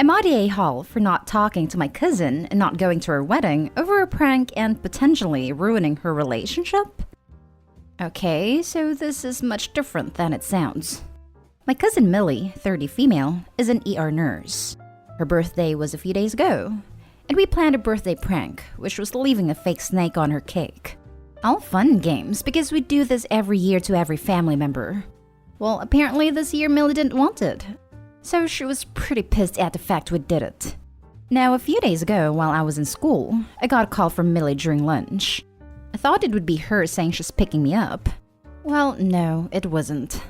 Am I the a-hole for not talking to my cousin and not going to her wedding over a prank and potentially ruining her relationship? Okay, so this is much different than it sounds. My cousin Millie, 30 female, is an ER nurse. Her birthday was a few days ago, and we planned a birthday prank, which was leaving a fake snake on her cake. All fun and games because we do this every year to every family member. Well, apparently this year Millie didn't want it, so she was pretty pissed at the fact we did it. Now, a few days ago while I was in school, I got a call from Millie during lunch. I thought it would be her saying she's picking me up. Well, no, it wasn't.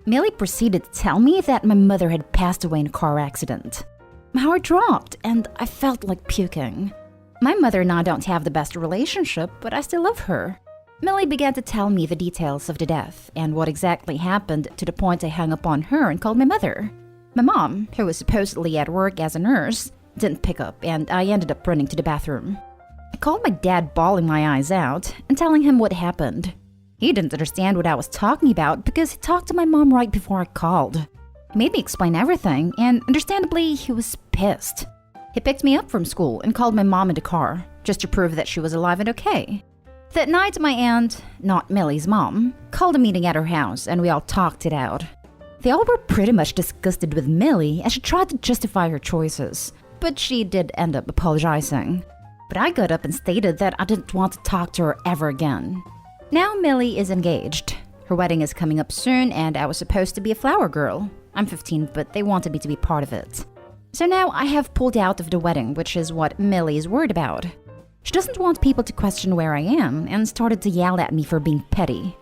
Millie proceeded to tell me that my mother had passed away in a car accident. My heart dropped and I felt like puking. My mother and I don't have the best relationship, but I still love her. Millie began to tell me the details of the death and what exactly happened to the point I hung up on her and called my mother. My mom, who was supposedly at work as a nurse, didn't pick up and I ended up running to the bathroom. I called my dad bawling my eyes out and telling him what happened. He didn't understand what I was talking about because he talked to my mom right before I called. He made me explain everything and understandably he was pissed. He picked me up from school and called my mom in the car just to prove that she was alive and okay. That night my aunt, not Millie's mom, called a meeting at her house and we all talked it out. They all were pretty much disgusted with Millie as she tried to justify her choices, but she did end up apologizing. But I got up and stated that I didn't want to talk to her ever again. Now Millie is engaged. Her wedding is coming up soon and I was supposed to be a flower girl. I'm 15, but they wanted me to be part of it. So now I have pulled out of the wedding, which is what Millie is worried about. She doesn't want people to question where I am and started to yell at me for being petty.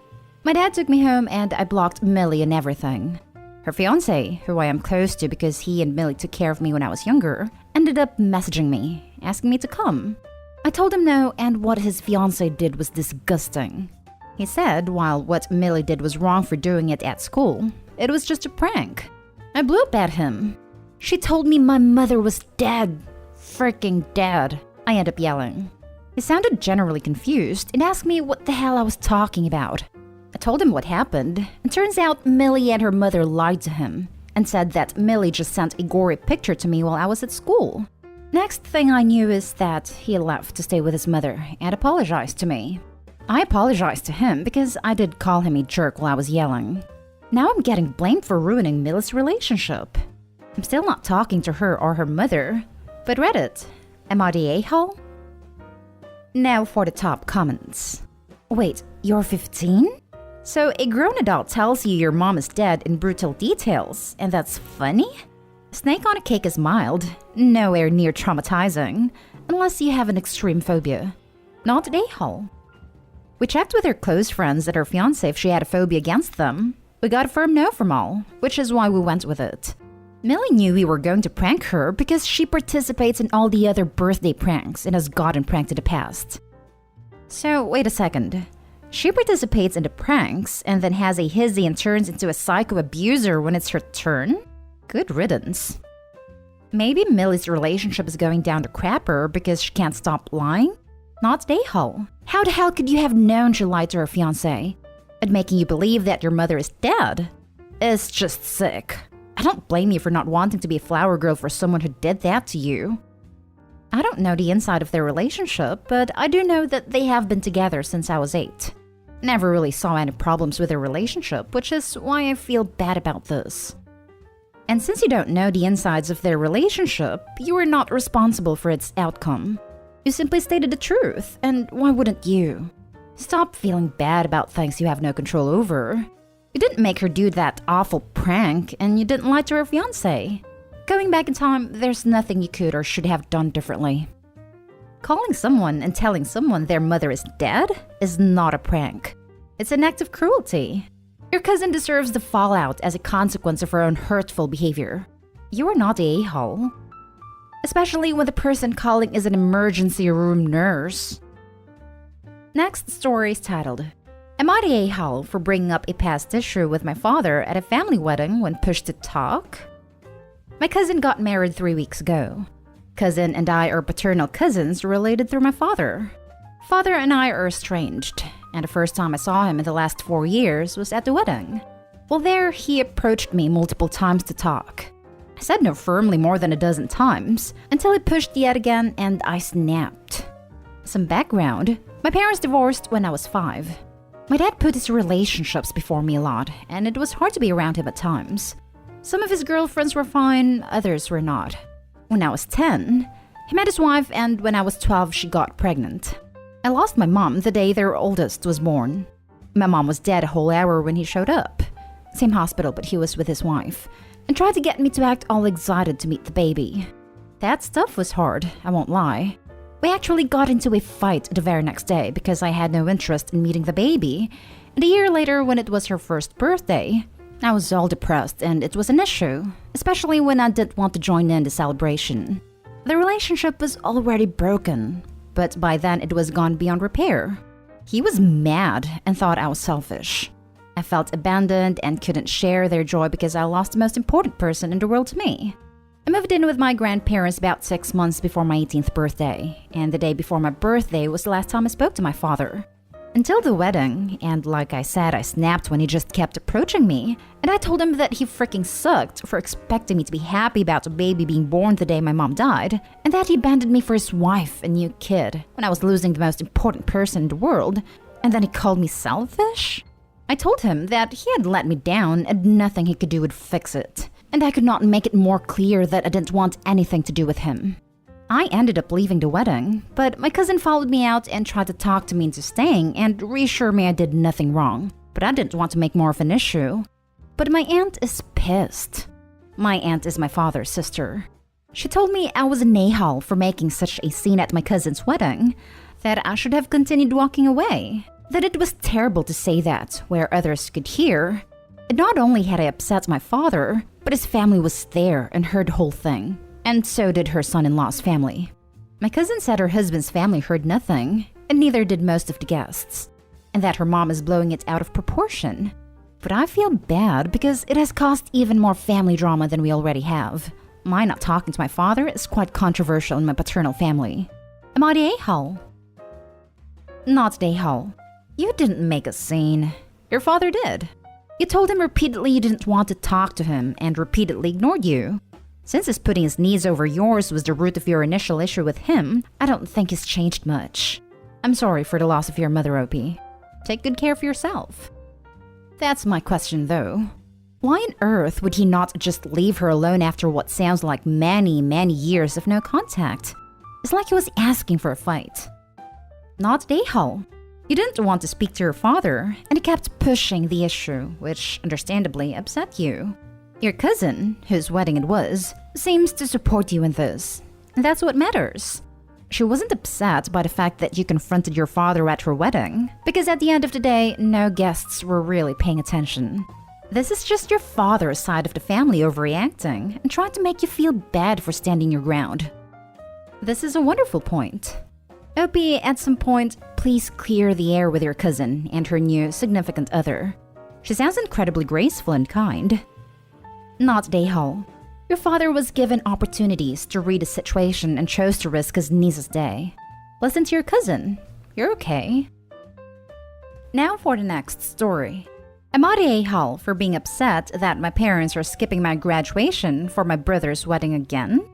My dad took me home and I blocked Millie and everything. Her fiancé, who I am close to because he and Millie took care of me when I was younger, ended up messaging me, asking me to come. I told him no, and what his fiancé did was disgusting. He said while what Millie did was wrong for doing it at school, it was just a prank. I blew up at him. She told me my mother was dead. Freaking dead, I ended up yelling. He sounded generally confused and asked me what the hell I was talking about. I told him what happened, and turns out Millie and her mother lied to him and said that Millie just sent a gory picture to me while I was at school. Next thing I knew is that he left to stay with his mother and apologized to me. I apologized to him because I did call him a jerk while I was yelling. Now I'm getting blamed for ruining Millie's relationship. I'm still not talking to her or her mother, but Reddit, am I the a-hole? Now for the top comments. Wait, you're 15? So a grown adult tells you your mom is dead in brutal details, and that's funny? Snake on a cake is mild, nowhere near traumatizing, unless you have an extreme phobia. Not an a-hole. We checked with her close friends at her fiancé if she had a phobia against them. We got a firm no from all, which is why we went with it. Millie knew we were going to prank her because she participates in all the other birthday pranks and has gotten pranked in the past. So, wait a second. She participates in the pranks and then has a hizzy and turns into a psycho abuser when it's her turn? Good riddance. Maybe Millie's relationship is going down the crapper because she can't stop lying? Not an a-hole. How the hell could you have known she lied to her fiancé? And making you believe that your mother is dead? It's just sick. I don't blame you for not wanting to be a flower girl for someone who did that to you. I don't know the inside of their relationship, but I do know that they have been together since I was 8. Never really saw any problems with their relationship, which is why I feel bad about this. And since you don't know the insides of their relationship, you are not responsible for its outcome. You simply stated the truth, and why wouldn't you? Stop feeling bad about things you have no control over. You didn't make her do that awful prank, and you didn't lie to her fiancé. Going back in time, there's nothing you could or should have done differently. Calling someone and telling someone their mother is dead is not a prank. It's an act of cruelty. Your cousin deserves the fallout as a consequence of her own hurtful behavior. You are not the a-hole. Especially when the person calling is an emergency room nurse. Next story is titled, Am I the a-hole for bringing up a past issue with my father at a family wedding when pushed to talk? My cousin got married 3 weeks ago. Cousin and I are paternal cousins related through my father. Father and I are estranged, and the first time I saw him in the last 4 years was at the wedding. While there, he approached me multiple times to talk. I said no firmly more than a dozen times, until he pushed yet again and I snapped. Some background: my parents divorced when I was 5. My dad put his relationships before me a lot, and it was hard to be around him at times. Some of his girlfriends were fine, others were not. When I was 10, he met his wife, and when I was 12, she got pregnant. I lost my mom the day their oldest was born. My mom was dead a whole hour when he showed up. Same hospital, but he was with his wife, and tried to get me to act all excited to meet the baby. That stuff was hard, I won't lie. We actually got into a fight the very next day because I had no interest in meeting the baby, and a year later, when it was her first birthday, I was all depressed and it was an issue, especially when I didn't want to join in the celebration. The relationship was already broken, but by then it was gone beyond repair. He was mad and thought I was selfish. I felt abandoned and couldn't share their joy because I lost the most important person in the world to me. I moved in with my grandparents about 6 months before my 18th birthday, and the day before my birthday was the last time I spoke to my father. Until the wedding, and like I said, I snapped when he just kept approaching me, and I told him that he freaking sucked for expecting me to be happy about a baby being born the day my mom died, and that he abandoned me for his wife and new kid when I was losing the most important person in the world, and then he called me selfish? I told him that he had let me down and nothing he could do would fix it, and I could not make it more clear that I didn't want anything to do with him. I ended up leaving the wedding, but my cousin followed me out and tried to talk to me into staying and reassure me I did nothing wrong, but I didn't want to make more of an issue. But my aunt is pissed. My aunt is my father's sister. She told me I was an a-hole for making such a scene at my cousin's wedding, that I should have continued walking away, that it was terrible to say that where others could hear. And not only had I upset my father, but his family was there and heard the whole thing, and so did her son-in-law's family. My cousin said her husband's family heard nothing, and neither did most of the guests, and that her mom is blowing it out of proportion. But I feel bad because it has caused even more family drama than we already have. My not talking to my father is quite controversial in my paternal family. Am I the a-hole? Not the a-hole. You didn't make a scene. Your father did. You told him repeatedly you didn't want to talk to him and repeatedly ignored you. Since his putting his knees over yours was the root of your initial issue with him, I don't think he's changed much. I'm sorry for the loss of your mother, Opie. Take good care of yourself. That's my question, though. Why on earth would he not just leave her alone after what sounds like many, many years of no contact? It's like he was asking for a fight. Not the a-hole. You didn't want to speak to your father, and he kept pushing the issue, which understandably upset you. Your cousin, whose wedding it was, seems to support you in this, and that's what matters. She wasn't upset by the fact that you confronted your father at her wedding, because at the end of the day, no guests were really paying attention. This is just your father's side of the family overreacting and trying to make you feel bad for standing your ground. This is a wonderful point. Opie, at some point, please clear the air with your cousin and her new significant other. She sounds incredibly graceful and kind. Not the a-hole. Your father was given opportunities to read the situation and chose to risk his niece's day. Listen to your cousin. You're okay. Now for the next story. Am I the a-hole for being upset that my parents are skipping my graduation for my brother's wedding again?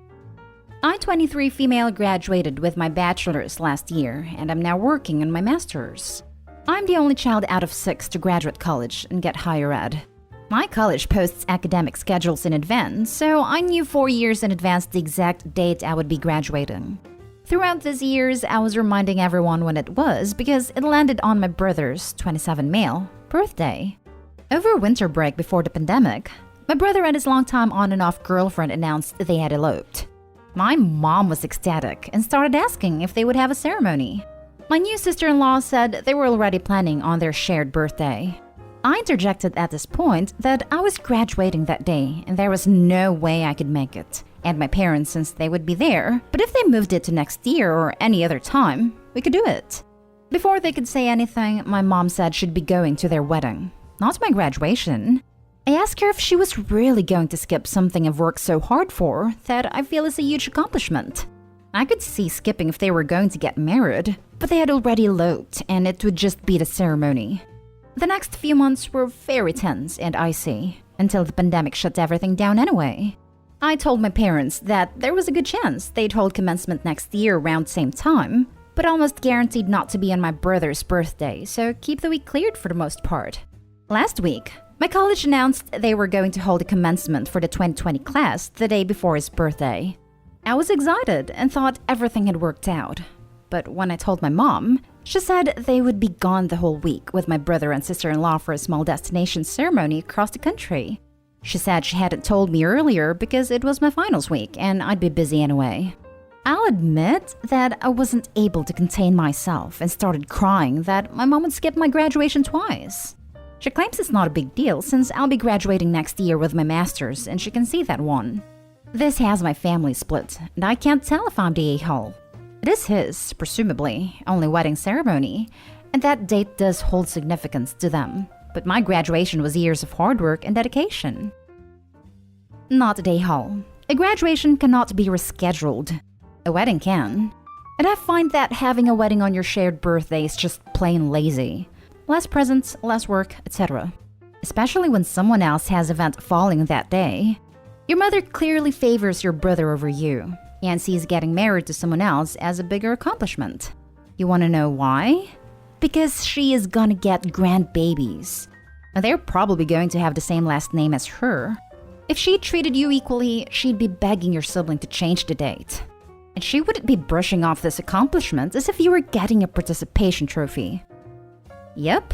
I, 23 female, graduated with my bachelor's last year, and I'm now working on my master's. I'm the only child out of 6 to graduate college and get higher ed. My college posts academic schedules in advance, so I knew 4 years in advance the exact date I would be graduating. Throughout these years, I was reminding everyone when it was because it landed on my brother's, 27 male, birthday. Over winter break before the pandemic, my brother and his longtime on and off girlfriend announced they had eloped. My mom was ecstatic and started asking if they would have a ceremony. My new sister-in-law said they were already planning on their shared birthday. I interjected at this point that I was graduating that day and there was no way I could make it, and my parents since they would be there, but if they moved it to next year or any other time, we could do it. Before they could say anything, my mom said she'd be going to their wedding, not my graduation. I asked her if she was really going to skip something I've worked so hard for that I feel is a huge accomplishment. I could see skipping if they were going to get married, but they had already eloped and it would just be the ceremony. The next few months were very tense and icy, until the pandemic shut everything down anyway. I told my parents that there was a good chance they'd hold commencement next year around the same time, but almost guaranteed not to be on my brother's birthday, so keep the week cleared for the most part. Last week, my college announced they were going to hold a commencement for the 2020 class the day before his birthday. I was excited and thought everything had worked out. But when I told my mom, she said they would be gone the whole week with my brother and sister-in-law for a small destination ceremony across the country. She said she hadn't told me earlier because it was my finals week and I'd be busy anyway. I'll admit that I wasn't able to contain myself and started crying that my mom would skip my graduation twice. She claims it's not a big deal since I'll be graduating next year with my master's and she can see that one. This has my family split, and I can't tell if I'm the a-hole. It is his, presumably, only wedding ceremony, and that date does hold significance to them. But my graduation was years of hard work and dedication. Not a a-hole. A graduation cannot be rescheduled. A wedding can. And I find that having a wedding on your shared birthday is just plain lazy. Less presents, less work, etc. Especially when someone else has an event falling that day. Your mother clearly favors your brother over you, and sees getting married to someone else as a bigger accomplishment. You want to know why? Because she is gonna get grandbabies. And they're probably going to have the same last name as her. If she treated you equally, she'd be begging your sibling to change the date. And she wouldn't be brushing off this accomplishment as if you were getting a participation trophy. Yep.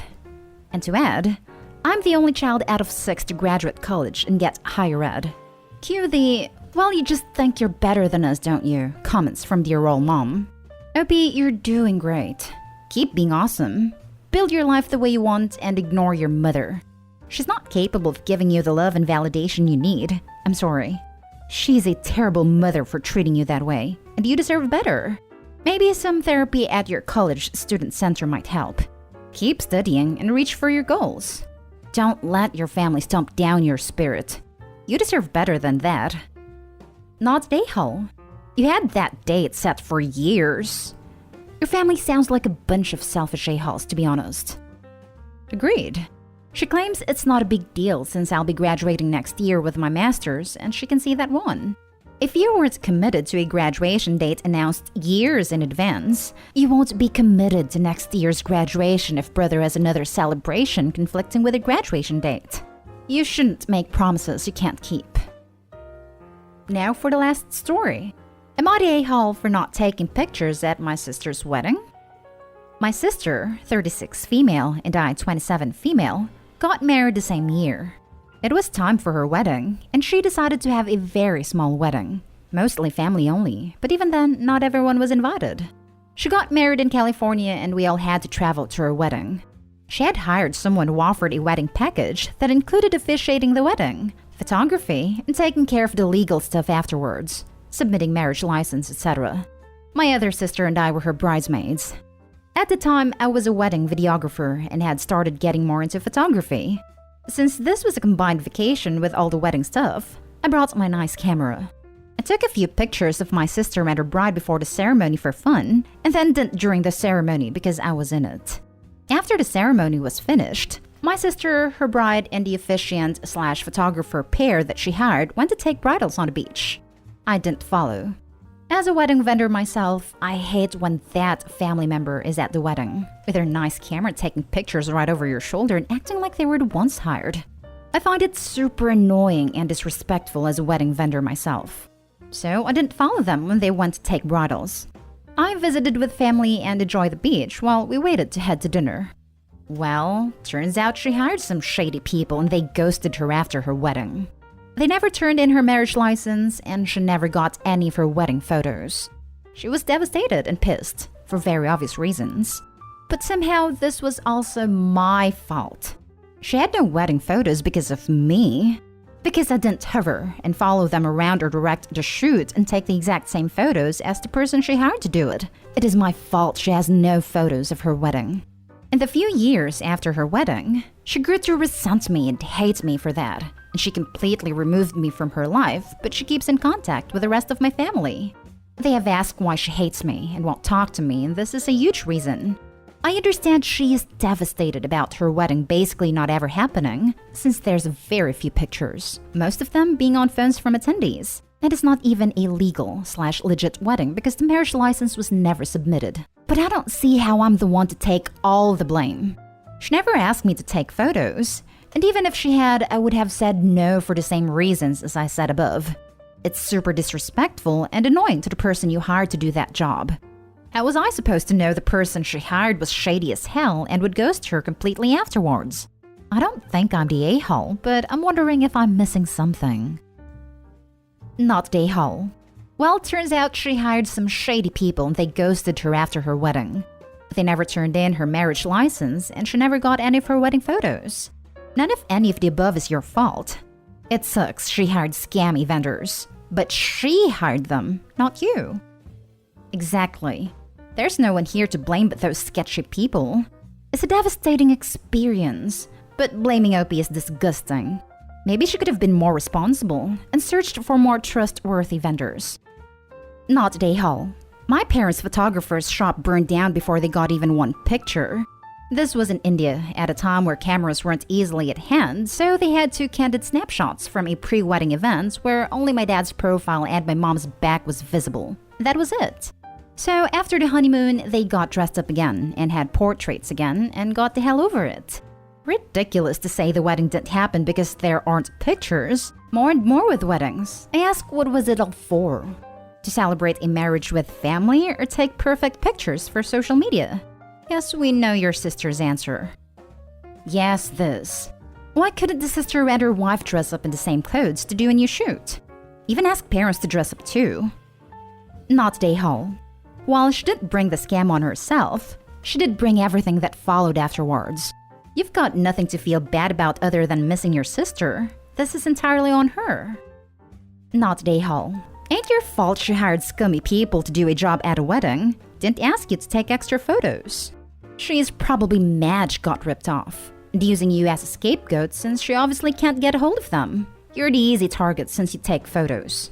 And to add, I'm the only child out of 6 to graduate college and get higher ed. Cue the, well, you just think you're better than us, don't you? Comments from dear old mom. Opie, you're doing great. Keep being awesome. Build your life the way you want and ignore your mother. She's not capable of giving you the love and validation you need. I'm sorry. She's a terrible mother for treating you that way, and you deserve better. Maybe some therapy at your college student center might help. Keep studying and reach for your goals. Don't let your family stomp down your spirit. You deserve better than that. Not a-hole. You had that date set for years. Your family sounds like a bunch of selfish a-holes, to be honest. Agreed. She claims it's not a big deal since I'll be graduating next year with my master's, and she can see that one. If you weren't committed to a graduation date announced years in advance, you won't be committed to next year's graduation if brother has another celebration conflicting with a graduation date. You shouldn't make promises you can't keep. Now for the last story. Am I the a-hole for not taking pictures at my sister's wedding? My sister, 36 female, and I, 27 female, got married the same year. It was time for her wedding, and she decided to have a very small wedding. Mostly family only, but even then, not everyone was invited. She got married in California and we all had to travel to her wedding. She had hired someone who offered a wedding package that included officiating the wedding, photography, and taking care of the legal stuff afterwards, submitting marriage license, etc. My other sister and I were her bridesmaids. At the time, I was a wedding videographer and had started getting more into photography. Since this was a combined vacation with all the wedding stuff, I brought my nice camera. I took a few pictures of my sister and her bride before the ceremony for fun, and then didn't during the ceremony because I was in it. After the ceremony was finished, my sister, her bride, and the officiant/photographer pair that she hired went to take bridals on the beach. I didn't follow. As a wedding vendor myself, I hate when that family member is at the wedding, with their nice camera taking pictures right over your shoulder and acting like they were the ones hired. I find it super annoying and disrespectful as a wedding vendor myself. So I didn't follow them when they went to take bridals. I visited with family and enjoyed the beach while we waited to head to dinner. Well, turns out she hired some shady people and they ghosted her after her wedding. They never turned in her marriage license and she never got any of her wedding photos. She was devastated and pissed, for very obvious reasons. But somehow this was also my fault. She had no wedding photos because of me. Because I didn't hover and follow them around or direct the shoot and take the exact same photos as the person she hired to do it. It is my fault she has no photos of her wedding. In the few years after her wedding, she grew to resent me and hate me for that. And she completely removed me from her life, but she keeps in contact with the rest of my family. They have asked why she hates me and won't talk to me, and this is a huge reason. I understand she is devastated about her wedding basically not ever happening, since there's very few pictures, most of them being on phones from attendees. And it's not even a legal/legit wedding because the marriage license was never submitted. But I don't see how I'm the one to take all the blame. She never asked me to take photos, and even if she had, I would have said no for the same reasons as I said above. It's super disrespectful and annoying to the person you hired to do that job. How was I supposed to know the person she hired was shady as hell and would ghost her completely afterwards? I don't think I'm the a-hole, but I'm wondering if I'm missing something. Not the a-hole. Well, turns out she hired some shady people and they ghosted her after her wedding. They never turned in her marriage license and she never got any of her wedding photos. None of any of the above is your fault. It sucks she hired scammy vendors, but she hired them, not you. Exactly. There's no one here to blame but those sketchy people. It's a devastating experience, but blaming Opie is disgusting. Maybe she could have been more responsible and searched for more trustworthy vendors. Not Day-Hall. My parents' photographer's shop burned down before they got even one picture. This was in India at a time where cameras weren't easily at hand, so they had 2 candid snapshots from a pre-wedding event where only my dad's profile and my mom's back was visible. That was it. So after the honeymoon, they got dressed up again and had portraits again and got the hell over it. Ridiculous to say the wedding didn't happen because there aren't pictures. More and more with weddings. I ask, what was it all for? To celebrate a marriage with family or take perfect pictures for social media? Yes, we know your sister's answer. Yes, this. Why couldn't the sister and her wife dress up in the same clothes to do a new shoot? Even ask parents to dress up too. Not Day-Hall. While she didn't bring the scam on herself, she did bring everything that followed afterwards. You've got nothing to feel bad about other than missing your sister. This is entirely on her. Not Day-Hall. Ain't your fault she hired scummy people to do a job at a wedding. Didn't ask you to take extra photos. She is probably mad she got ripped off, and using you as a scapegoat since she obviously can't get a hold of them. You're the easy target since you take photos.